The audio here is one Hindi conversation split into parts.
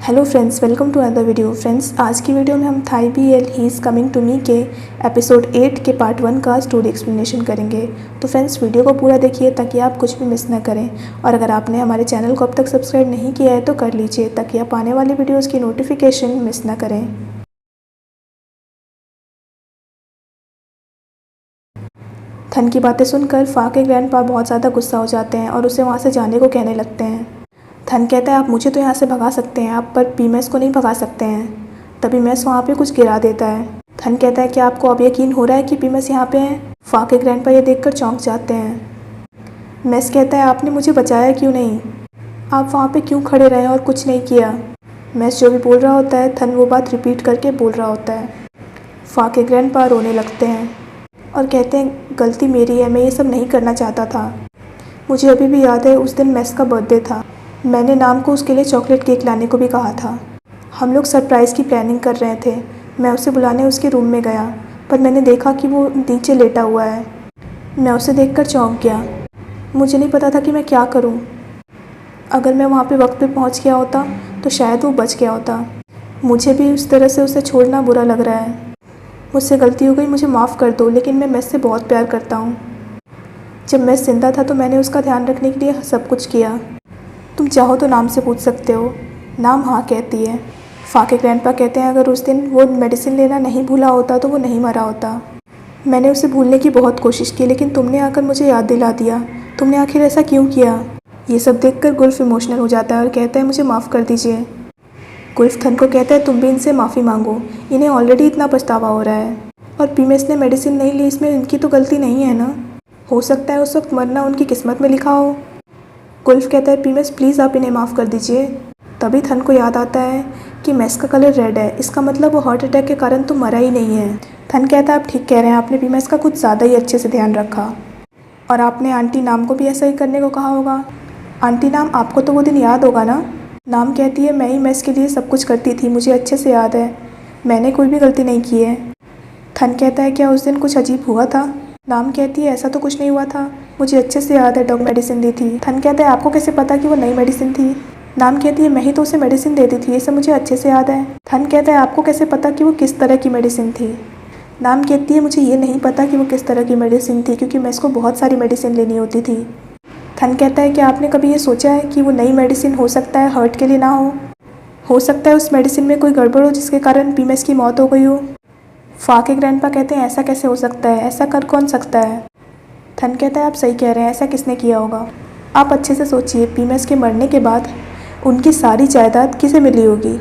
Hello friends, welcome to another video. Friends, आज की वीडियो में हम Thai BL he is coming to me के एपिसोड 8 के पार्ट 1 का स्टोरी एक्सप्लेनेशन करेंगे। तो फ्रेंड्स, वीडियो को पूरा देखिए ताकि आप कुछ भी मिस ना करें। और अगर आपने हमारे चैनल को अब तक सब्सक्राइब नहीं किया है तो कर लीजिए ताकि आप आने वाली वीडियोज़ की नोटिफिकेशन मिस ना करें। थन की बातें सुनकर फा के ग्रैंडपा बहुत ज़्यादा गुस्सा हो जाते हैं और उसे वहाँ से जाने को कहने लगते हैं। थन कहता है, आप मुझे तो यहाँ से भगा सकते हैं, आप पर पीमेस को नहीं भगा सकते हैं। तभी मेस वहाँ पे कुछ गिरा देता है। थन कहता है, क्या आपको अब यकीन हो रहा है कि पीमेस यहाँ पे हैं? फा के ग्रैंडपा ये देखकर चौंक जाते हैं। मेस कहता है, आपने मुझे बचाया क्यों नहीं? आप वहाँ पे क्यों खड़े रहे और कुछ नहीं किया? मेस जो भी बोल रहा होता है, थन वो बात रिपीट करके बोल रहा होता है। फा के ग्रैंडपा रोने लगते हैं और कहते हैं, गलती मेरी है, मैं ये सब नहीं करना चाहता था। मुझे अभी भी याद है उस दिन मेस का बर्थडे था। मैंने नाम को उसके लिए चॉकलेट केक लाने को भी कहा था। हम लोग सरप्राइज़ की प्लानिंग कर रहे थे। मैं उसे बुलाने उसके रूम में गया, पर मैंने देखा कि वो नीचे लेटा हुआ है। मैं उसे देखकर चौंक गया। मुझे नहीं पता था कि मैं क्या करूं। अगर मैं वहाँ पे वक्त पे पहुँच गया होता तो शायद वो बच गया होता। मुझे भी उस तरह से उसे छोड़ना बुरा लग रहा है। मुझसे गलती हो गई, मुझे माफ़ कर दो, लेकिन मैं मेस से बहुत प्यार करता हूँ। जब मेस जिंदा था तो मैंने उसका ध्यान रखने के लिए सब कुछ किया। तुम चाहो तो नाम से पूछ सकते हो। नाम हाँ कहती है। फा के ग्रैंडपा कहते हैं, अगर उस दिन वो मेडिसिन लेना नहीं भूला होता तो वो नहीं मरा होता। मैंने उसे भूलने की बहुत कोशिश की, लेकिन तुमने आकर मुझे याद दिला दिया। तुमने आखिर ऐसा क्यों किया? ये सब देखकर गुल्फ इमोशनल हो जाता है और कहता है, मुझे माफ़ कर दीजिए। गुल्फ थन को कहता है, तुम भी इनसे माफ़ी मांगो, इन्हें ऑलरेडी इतना पछतावा हो रहा है। और पीमेस ने मेडिसिन नहीं ली, इसमें इनकी तो गलती नहीं है ना। हो सकता है उस वक्त मरना उनकी किस्मत में लिखा हो। गुल्फ कहता है, पीमेस प्लीज़ आप इन्हें माफ़ कर दीजिए। तभी थन को याद आता है कि मेस का कलर रेड है, इसका मतलब वो हार्ट अटैक के कारण तो मरा ही नहीं है। थन कहता है, आप ठीक कह रहे हैं, आपने पीमेस का कुछ ज़्यादा ही अच्छे से ध्यान रखा। और आपने आंटी नाम को भी ऐसा ही करने को कहा होगा। आंटी नाम, आपको तो वो दिन याद होगा ना? नाम कहती है, मैं ही मेस के लिए सब कुछ करती थी, मुझे अच्छे से याद है, मैंने कोई भी गलती नहीं की है। थन कहता है, क्या उस दिन कुछ अजीब हुआ था? नाम कहती है, ऐसा तो कुछ नहीं हुआ था, मुझे अच्छे से याद है, डॉग मेडिसिन दी थी। थन कहता है, आपको कैसे पता कि वो नई मेडिसिन थी? नाम कहती है, मैं ही तो उसे मेडिसिन दे दी थी, ये सब मुझे अच्छे से याद है। थन कहता है, आपको कैसे पता कि वो किस तरह की मेडिसिन थी? नाम कहती है, मुझे ये नहीं पता कि वो किस तरह की मेडिसिन थी, क्योंकि मैं इसको बहुत सारी मेडिसिन लेनी होती थी। थन कहता है, क्या आपने कभी ये सोचा है कि वो नई मेडिसिन हो सकता है हर्ट के लिए ना हो सकता है उस मेडिसिन में कोई गड़बड़ हो जिसके कारण पीमेस की मौत हो गई हो। फा के ग्रैंडपा कहते हैं, ऐसा कैसे हो सकता है, ऐसा कर कौन सकता है? थन कहता है, आप सही कह रहे हैं, ऐसा किसने किया होगा? आप अच्छे से सोचिए, पीमेस के मरने के बाद उनकी सारी जायदाद किसे मिली होगी?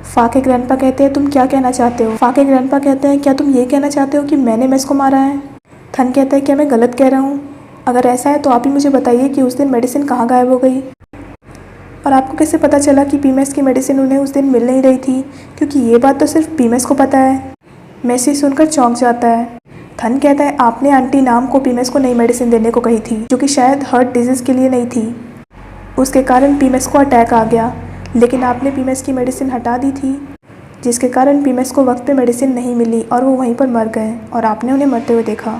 फा के ग्रैंडपा कहते हैं, तुम क्या कहना चाहते हो? फा के ग्रैंडपा कहते हैं, क्या तुम ये कहना चाहते हो कि मैंने मेस को मारा है? थन कहता है, क्या मैं गलत कह रहा हूँ? अगर ऐसा है तो आप ही मुझे बताइए कि उस दिन मेडिसिन कहाँ गायब हो गई? और आपको कैसे पता चला कि पीमेस की मेडिसिन उन्हें उस दिन मिल नहीं रही थी? क्योंकि ये बात तो सिर्फ पीमेस को पता है। मेस सुनकर चौंक जाता है। थन कहता है, आपने आंटी नाम को पीमेस को नई मेडिसिन देने को कही थी, जो कि शायद हार्ट डिजीज़ के लिए नहीं थी। उसके कारण पीमेस को अटैक आ गया, लेकिन आपने पीमेस की मेडिसिन हटा दी थी, जिसके कारण पीमेस को वक्त पे मेडिसिन नहीं मिली और वो वहीं पर मर गए और आपने उन्हें मरते हुए देखा।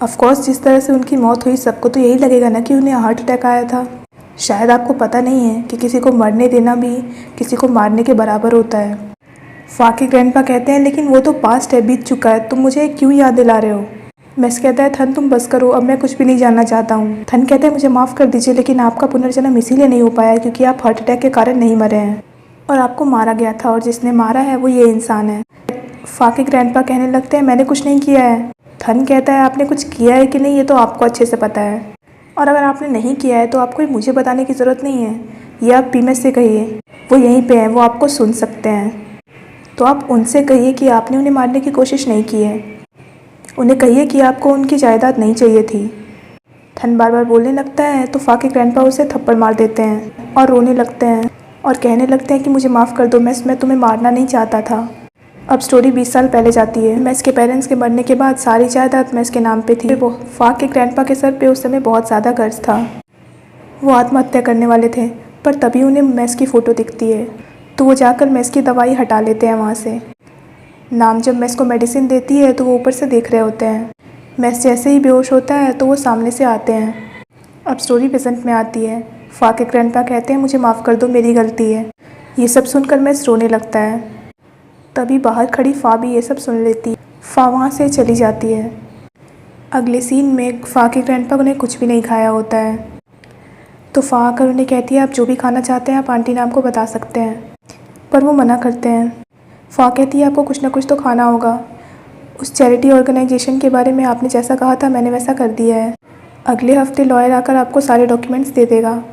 ऑफकोर्स जिस तरह से उनकी मौत हुई, सबको तो यही लगेगा ना कि उन्हें हार्ट अटैक आया था। शायद आपको पता नहीं है कि किसी को मरने देना भी किसी को मारने के बराबर होता है। फा के ग्रैंडपा कहते हैं, लेकिन वो तो पास्ट है, बीत चुका है, तुम मुझे क्यों याद दिला रहे हो? मेस कहता है, थन तुम बस करो, अब मैं कुछ भी नहीं जानना चाहता हूँ। थन कहते हैं, मुझे माफ़ कर दीजिए, लेकिन आपका पुनर्जन्म इसीलिए नहीं हो पाया क्योंकि आप हार्ट अटैक के कारण नहीं मरे हैं और आपको मारा गया था, और जिसने मारा है वो ये इंसान है। फा के ग्रैंडपा कहने लगते हैं, मैंने कुछ नहीं किया है। थन कहता है, आपने कुछ किया है कि नहीं ये तो आपको अच्छे से पता है, और अगर आपने नहीं किया है तो आपको मुझे बताने की ज़रूरत नहीं है। ये आप पीमेस से कहिए, वो यहीं पे हैं, वो आपको सुन सकते हैं। तो आप उनसे कहिए कि आपने उन्हें मारने की कोशिश नहीं की है। उन्हें कहिए कि आपको उनकी जायदाद नहीं चाहिए थी। थन बार बार बोलने लगता है तो फा के ग्रैंडपा उसे थप्पड़ मार देते हैं और रोने लगते हैं और कहने लगते हैं कि मुझे माफ़ कर दो मेस, मैं तुम्हें मारना नहीं चाहता था। अब स्टोरी 20 साल पहले जाती है। मेस के पेरेंट्स के मरने के बाद सारी जायदाद मेस के नाम पे थी। वो फा के ग्रैंडपा के सर पे उस समय बहुत ज़्यादा कर्ज था। वो आत्महत्या करने वाले थे, पर तभी उन्हें मेस की फ़ोटो दिखती है, तो वो जाकर मेस की दवाई हटा लेते हैं वहाँ से। नाम जब मेस को मेडिसिन देती है तो वो ऊपर से देख रहे होते हैं। मेस जैसे ही बेहोश होता है तो वो सामने से आते हैं। अब स्टोरी प्रेजेंट में आती है। फा के ग्रैंडपा कहते हैं, मुझे माफ़ कर दो, मेरी गलती है। ये सब सुनकर मैस रोने लगता है। तभी बाहर खड़ी फ़ा भी ये सब सुन लेती है। फ़ा वहाँ से चली जाती है। अगले सीन में फ़ा के ग्रैंडपा ने कुछ भी नहीं खाया होता है, तो फ़ा आकर उन्हें कहती है आप जो भी खाना चाहते हैं आप आंटी नाम को बता सकते हैं, पर वो मना करते हैं। फ़ा कहती है आपको कुछ ना कुछ तो खाना होगा, उस चैरिटी ऑर्गेनाइजेशन के बारे में आपने जैसा कहा था मैंने वैसा कर दिया है, अगले हफ्ते लॉयर आकर आपको सारे डॉक्यूमेंट्स दे देगा।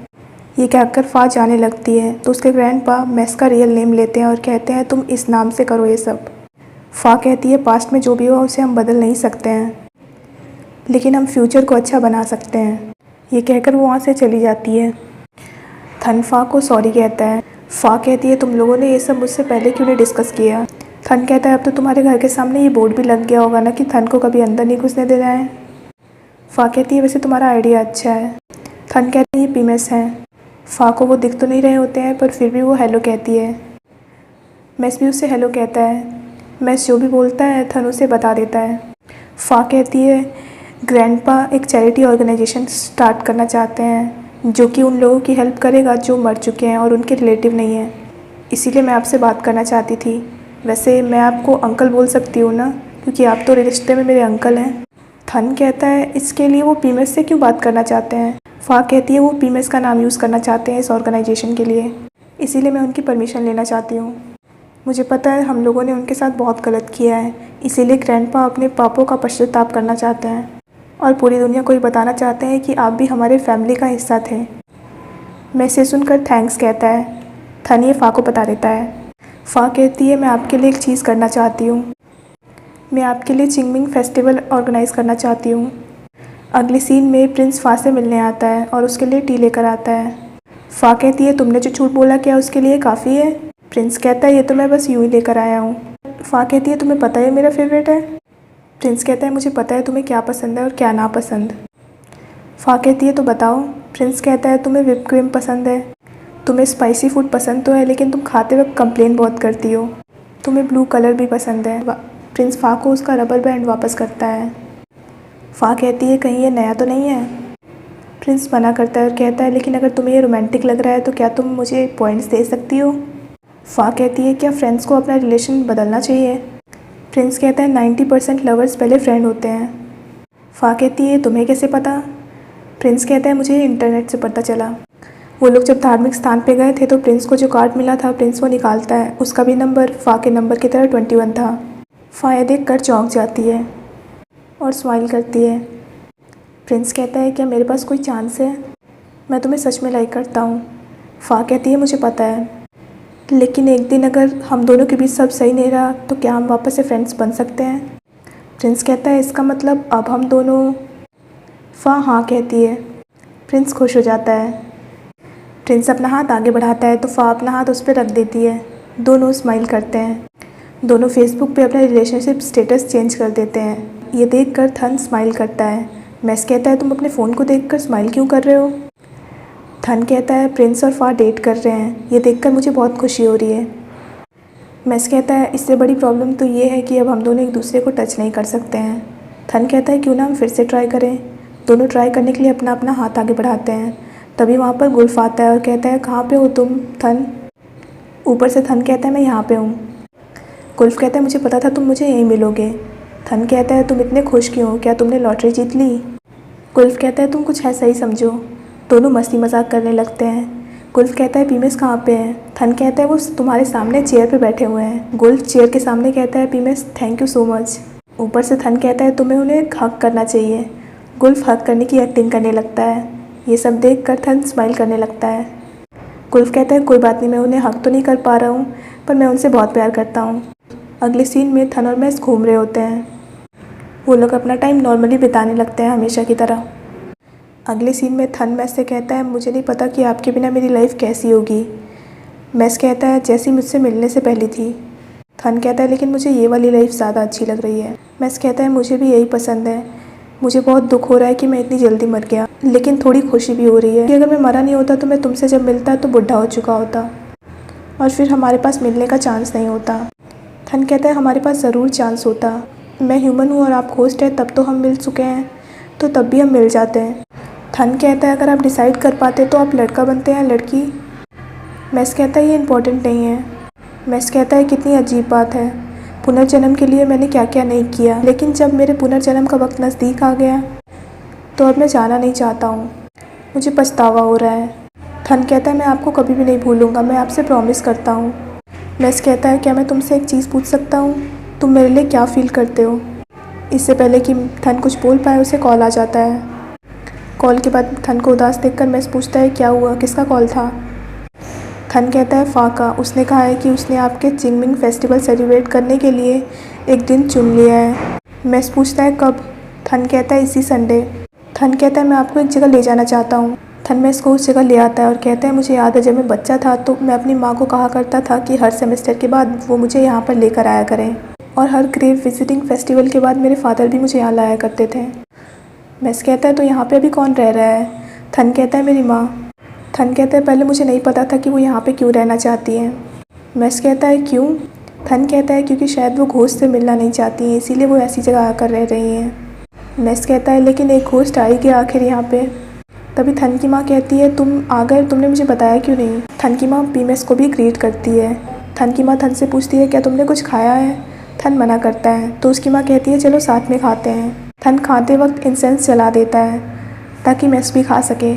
ये कहकर फ़ा जाने लगती है तो उसके ग्रैंडपा मैस का रियल नेम लेते हैं और कहते हैं तुम इस नाम से करो ये सब। फ़ा कहती है पास्ट में जो भी हुआ उसे हम बदल नहीं सकते हैं, लेकिन हम फ्यूचर को अच्छा बना सकते हैं। ये कहकर वो वहाँ से चली जाती है। थन फ़ा को सॉरी कहता है। फ़ा कहती है तुम लोगों ने ये सब मुझसे पहले क्यों नहीं डिस्कस किया। थन कहता है अब तो तुम्हारे घर के सामने ये बोर्ड भी लग गया होगा ना कि थन को कभी अंदर नहीं घुसने देना है। फ़ा कहती है वैसे तुम्हारा आइडिया अच्छा है। थन कहती है ये पीमेस हैं। फ़ा को वो दिख तो नहीं रहे होते हैं पर फिर भी वो हेलो कहती है। मैस भी उससे हेलो कहता है। मैस जो भी बोलता है थन उसे बता देता है। फ़ा कहती है ग्रैंडपा एक चैरिटी ऑर्गेनाइजेशन स्टार्ट करना चाहते हैं जो कि उन लोगों की हेल्प करेगा जो मर चुके हैं और उनके रिलेटिव नहीं हैं, इसीलिए मैं आपसे बात करना चाहती थी। वैसे मैं आपको अंकल बोल सकती हूँ ना, क्योंकि आप तो रिश्ते में मेरे अंकल हैं। थन कहता है इसके लिए वो पीमेस से क्यों बात करना चाहते हैं। फ़ा कहती है वो पीमेस का नाम यूज़ करना चाहते हैं इस ऑर्गेनाइजेशन के लिए, इसीलिए मैं उनकी परमिशन लेना चाहती हूँ। मुझे पता है हम लोगों ने उनके साथ बहुत गलत किया है, इसीलिए ग्रैंडपा अपने पापों का पश्चाताप करना चाहते हैं और पूरी दुनिया को ये बताना चाहते हैं कि आप भी हमारे फैमिली का हिस्सा थे। मैं इसे सुनकर थैंक्स कहता है। थन ये फ़ा को बता देता है। फ़ा कहती है मैं आपके लिए एक चीज़ करना चाहती हूँ, मैं आपके लिए चिंगमिंग फेस्टिवल ऑर्गेनाइज़ करना चाहती हूँ। अगले सीन में प्रिंस फ़ा से मिलने आता है और उसके लिए टी लेकर आता है। फ़ा कहती है तुमने जो झूठ बोला क्या उसके लिए काफ़ी है। प्रिंस कहता है ये तो मैं बस यूँ ही लेकर आया हूँ। फ़ा कहती है तुम्हें पता है मेरा फेवरेट है। प्रिंस कहता है मुझे पता है तुम्हें क्या पसंद है और क्या नापसंद। फ़ा कहती है तो बताओ। प्रिंस कहता है तुम्हें व्हिप क्रीम पसंद है, तुम्हें स्पाइसी फूड पसंद तो है लेकिन तुम खाते वक्त कंप्लेन बहुत करती हो, तुम्हें ब्लू कलर भी पसंद है। प्रिंस फ़ा को उसका रबर बैंड वापस करता है। फ़ा कहती है कहीं ये नया तो नहीं है। प्रिंस मना करता है और कहता है लेकिन अगर तुम्हें ये रोमांटिक लग रहा है तो क्या तुम मुझे पॉइंट्स दे सकती हो। फ़ा कहती है क्या फ्रेंड्स को अपना रिलेशन बदलना चाहिए। प्रिंस कहता है 90% लवर्स पहले फ्रेंड होते हैं। फ़ा कहती है तुम्हें कैसे पता। प्रिंस कहता है मुझे इंटरनेट से पता चला। वो लोग जब धार्मिक स्थान पे गए थे तो प्रिंस को जो कार्ड मिला था प्रिंस वो निकालता है, उसका भी नंबर फ़ा के नंबर की तरह 21 था। फ़ा ये देख कर चौंक जाती है और स्माइल करती है। प्रिंस कहता है क्या मेरे पास कोई चांस है, मैं तुम्हें सच में लाइक करता हूँ। फ़ा कहती है मुझे पता है, लेकिन एक दिन अगर हम दोनों के बीच सब सही नहीं रहा तो क्या हम वापस से फ्रेंड्स बन सकते हैं। प्रिंस कहता है इसका मतलब अब हम दोनों। फ़ा हाँ कहती है। प्रिंस खुश हो जाता है। प्रिंस अपना हाथ आगे बढ़ाता है तो फ़ा अपना हाथ उस पर रख देती है। दोनों स्माइल करते हैं। दोनों फेसबुक पे अपना रिलेशनशिप स्टेटस चेंज कर देते हैं। ये देखकर थन स्माइल करता है। मैस कहता है तुम अपने फ़ोन को देखकर स्माइल क्यों कर रहे हो। थन कहता है प्रिंस और फ़ा डेट कर रहे हैं, ये देखकर मुझे बहुत खुशी हो रही है। मैस कहता है इससे बड़ी प्रॉब्लम तो ये है कि अब हम दोनों एक दूसरे को टच नहीं कर सकते हैं। थन कहता है क्यों ना हम फिर से ट्राई करें। दोनों ट्राई करने के लिए अपना अपना हाथ आगे बढ़ाते हैं। तभी वहाँ पर गुल्फ आता है और कहता है कहाँ पे हो तुम थन। ऊपर से थन कहता है मैं यहाँ पे हूँ। गुल्फ कहता है मुझे पता था तुम मुझे यहीं मिलोगे। थन कहता है तुम इतने खुश क्यों, क्या तुमने लॉटरी जीत ली। गुल्फ कहता है तुम कुछ ऐसा ही समझो। दोनों मस्ती मजाक करने लगते हैं। गुल्फ कहता है पीमेस कहाँ पे है। थन कहता है वो तुम्हारे सामने चेयर पे बैठे हुए हैं। गुल्फ चेयर के सामने कहता है पीमेस थैंक यू सो मच। ऊपर से थन कहता है तुम्हें उन्हें हक करना चाहिए। गुल्फ हक करने की एक्टिंग करने लगता है। ये सब देख कर थन स्माइल करने लगता है। गुल्फ कहता है कोई बात नहीं, मैं उन्हें हक तो नहीं कर पा रहा हूँ पर मैं उनसे बहुत प्यार करता हूँ। अगले सीन में थन और मैस घूम रहे होते हैं। वो लोग अपना टाइम नॉर्मली बिताने लगते हैं हमेशा की तरह। अगले सीन में थन मैस से कहता है मुझे नहीं पता कि आपके बिना मेरी लाइफ कैसी होगी। मैस कहता है जैसी मुझसे मिलने से पहले थी। थन कहता है लेकिन मुझे ये वाली लाइफ ज़्यादा अच्छी लग रही है। मैस कहता है मुझे भी यही पसंद है। मुझे बहुत दुख हो रहा है कि मैं इतनी जल्दी मर गया, लेकिन थोड़ी खुशी भी हो रही है कि अगर मैं मरा नहीं होता तो मैं तुमसे जब मिलता तो बुढ़ा हो चुका होता और फिर हमारे पास मिलने का चांस नहीं होता। थन कहता है हमारे पास ज़रूर चांस होता, मैं ह्यूमन हूँ और आप होस्ट है, तब तो हम मिल चुके हैं, तो तब भी हम मिल जाते हैं। थन कहता है अगर आप डिसाइड कर पाते तो आप लड़का बनते हैं लड़की। मैस कहता है ये इम्पोर्टेंट नहीं है। मैस कहता है कितनी अजीब बात है, पुनर्जन्म के लिए मैंने क्या क्या नहीं किया, लेकिन जब मेरे पुनर्जन्म का वक्त नज़दीक आ गया तो अब मैं जाना नहीं चाहता हूँ, मुझे पछतावा हो रहा है। थन कहता है मैं आपको कभी भी नहीं भूलूंगा, मैं आपसे प्रॉमिस करता हूँ। मैस कहता है क्या मैं तुमसे एक चीज़ पूछ सकता हूँ, तुम मेरे लिए क्या फ़ील करते हो। इससे पहले कि थन कुछ बोल पाए उसे कॉल आ जाता है। कॉल के बाद थन को उदास देखकर मैस पूछता है क्या हुआ, किसका कॉल था। थन कहता है फाका, उसने कहा है कि उसने आपके चिंगमिंग फेस्टिवल सेलिब्रेट करने के लिए एक दिन चुन लिया है। मैस पूछता है कब। थन कहता है इसी संडे। थन कहता है मैं आपको एक जगह ले जाना चाहता हूँ। थन मैस को उस जगह ले आता है और कहता है मुझे याद है जब मैं बच्चा था तो मैं अपनी माँ को कहा करता था कि हर सेमेस्टर के बाद वो मुझे यहाँ पर लेकर आया करें, और हर ग्रेव विजिटिंग फेस्टिवल के बाद मेरे फादर भी मुझे यहाँ लाया करते थे। मैस कहता है तो यहाँ पे अभी कौन रह रहा है। थन कहता है मेरी माँ। थन कहता है पहले मुझे नहीं पता था कि वो यहाँ पे क्यों रहना चाहती हैं। मैस कहता है क्यों। थन कहता है क्योंकि शायद वो घोस्ट से मिलना नहीं चाहती हैं, इसीलिए वो ऐसी जगह आकर रह रही हैं। मैस कहता है लेकिन एक घोस्ट आई गया आखिर यहाँ पे। तभी थन की माँ कहती है तुम आ गए, तुमने मुझे बताया क्यों नहीं। थन की माँ पीमेस को भी ग्रीट करती है। थन की माँ थन से पूछती है क्या तुमने कुछ खाया है। थन मना करता है तो उसकी माँ कहती है चलो साथ में खाते हैं। थन खाते वक्त इंसेंस जला देता है ताकि मैस भी खा सके।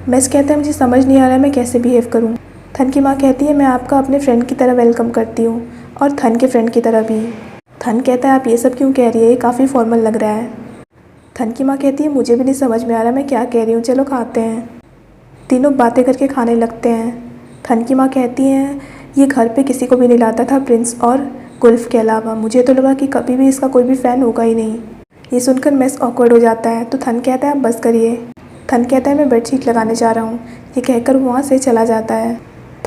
मैस कहता है मुझे समझ नहीं आ रहा है मैं कैसे बिहेव करूँ। थन की माँ कहती है मैं आपका अपने फ्रेंड की तरह वेलकम करती हूँ और थन के फ्रेंड की तरह भी। थन कहता है आप ये सब क्यों कह रही है, ये काफ़ी फॉर्मल लग रहा है। थन की माँ कहती है मुझे भी नहीं समझ में आ रहा मैं क्या कह रही हूँ, चलो खाते हैं। तीनों बातें करके खाने लगते हैं। थन की माँ कहती हैं ये घर पे किसी को भी नहीं लाता था प्रिंस और गुल्फ के अलावा, मुझे तो लगा कि कभी भी इसका कोई भी फ़ैन होगा ही नहीं। ये सुनकर मैस ऑकवर्ड हो जाता है तो थन कहता है आप बस करिए। थन कहता है मैं बेडशीट लगाने जा रहा हूँ, ये कहकर वहाँ से चला जाता है।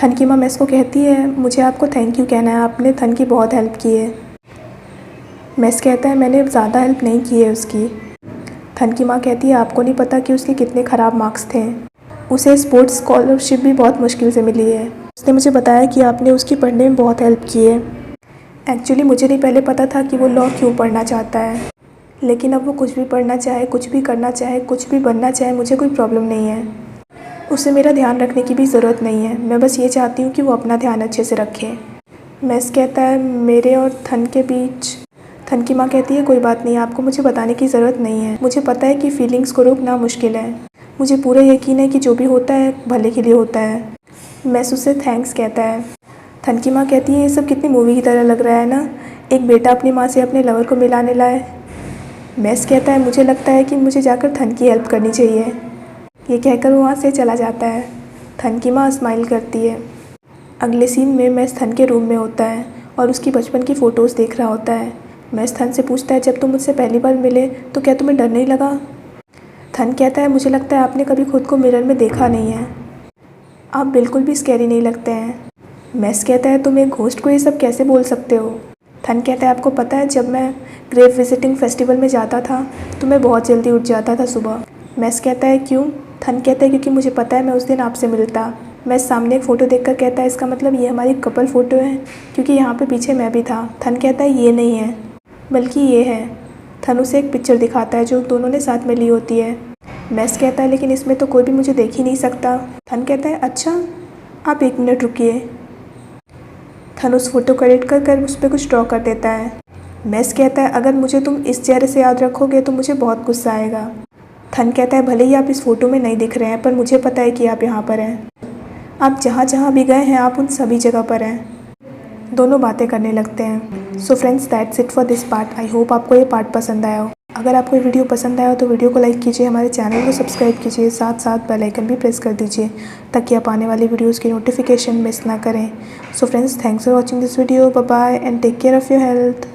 थन की माँ मैस को कहती है मुझे आपको थैंक यू कहना है, आपने थन की बहुत हेल्प की है। मैस कहता है मैंने ज़्यादा हेल्प नहीं की है उसकी। थन की माँ कहती है आपको नहीं पता कि उसके कितने ख़राब मार्क्स थे, उसे स्पोर्ट्स स्कॉलरशिप भी बहुत मुश्किल से मिली है। उसने मुझे बताया कि आपने उसकी पढ़ने में बहुत हेल्प की है। एक्चुअली मुझे नहीं पहले पता था कि वो लॉ क्यों पढ़ना चाहता है, लेकिन अब वो कुछ भी पढ़ना चाहे, कुछ भी करना चाहे, कुछ भी बनना चाहे, मुझे कोई प्रॉब्लम नहीं है। उसे मेरा ध्यान रखने की भी ज़रूरत नहीं है, मैं बस ये चाहती हूँ कि वो अपना ध्यान अच्छे से रखे। मैस कहता है मेरे और थन के बीच। थन की माँ कहती है कोई बात नहीं, आपको मुझे बताने की ज़रूरत नहीं है, मुझे पता है कि फीलिंग्स को रोकना मुश्किल है, मुझे पूरा यकीन है कि जो भी होता है भले के लिए होता है। मैस उससे थैंक्स कहता है। थन की माँ कहती है ये सब कितनी मूवी की तरह लग रहा है ना, एक बेटा अपनी माँ से अपने लवर को मिलाने लाए। मैस कहता है मुझे लगता है कि मुझे जाकर थन की हेल्प करनी चाहिए। ये कहकर वो वहाँ से चला जाता है। थन की माँ स्माइल करती है। अगले सीन में मैस थन के रूम में होता है और उसकी बचपन की फ़ोटोज़ देख रहा होता है। मैस थन से पूछता है जब तुम मुझसे पहली बार मिले तो क्या तुम्हें डर नहीं लगा। थन कहता है मुझे लगता है आपने कभी खुद को मिरर में देखा नहीं है, आप बिल्कुल भी स्कैरी नहीं लगते हैं। मैस कहता है तुम एक घोस्ट को ये सब कैसे बोल सकते हो। थन कहता है आपको पता है जब मैं ग्रेव विजिटिंग फेस्टिवल में जाता था तो मैं बहुत जल्दी उठ जाता था सुबह। मैस कहता है क्यों। थन कहता है क्योंकि मुझे पता है मैं उस दिन आपसे मिलता। मैस सामने एक फ़ोटो देखकर कहता है इसका मतलब ये हमारी कपल फ़ोटो है, क्योंकि यहाँ पे पीछे मैं भी था। थन कहता है ये नहीं है बल्कि ये है। थन उसे एक पिक्चर दिखाता है जो दोनों ने साथ में ली होती है। मैस कहता है लेकिन इसमें तो कोई भी मुझे देख ही नहीं सकता। थन कहता है अच्छा आप 1 मिनट रुकिए। थन उस फोटो को एडिट कर उस पर कुछ ड्रॉ कर देता है। मैस कहता है अगर मुझे तुम इस चेहरे से याद रखोगे तो मुझे बहुत गुस्सा आएगा। थन कहता है भले ही आप इस फ़ोटो में नहीं दिख रहे हैं पर मुझे पता है कि आप यहाँ पर हैं, आप जहाँ जहाँ भी गए हैं आप उन सभी जगह पर हैं। दोनों बातें करने लगते हैं। So friends that's it for this part. I hope आपको ये पार्ट पसंद आया हो। अगर आपको ये वीडियो पसंद आया हो तो वीडियो को लाइक कीजिए, हमारे चैनल को सब्सक्राइब कीजिए, साथ साथ बेल आइकन भी प्रेस कर दीजिए ताकि आप आने वाली वीडियोस की नोटिफिकेशन मिस ना करें। So friends thanks for watching this video, bye bye and take care of your health.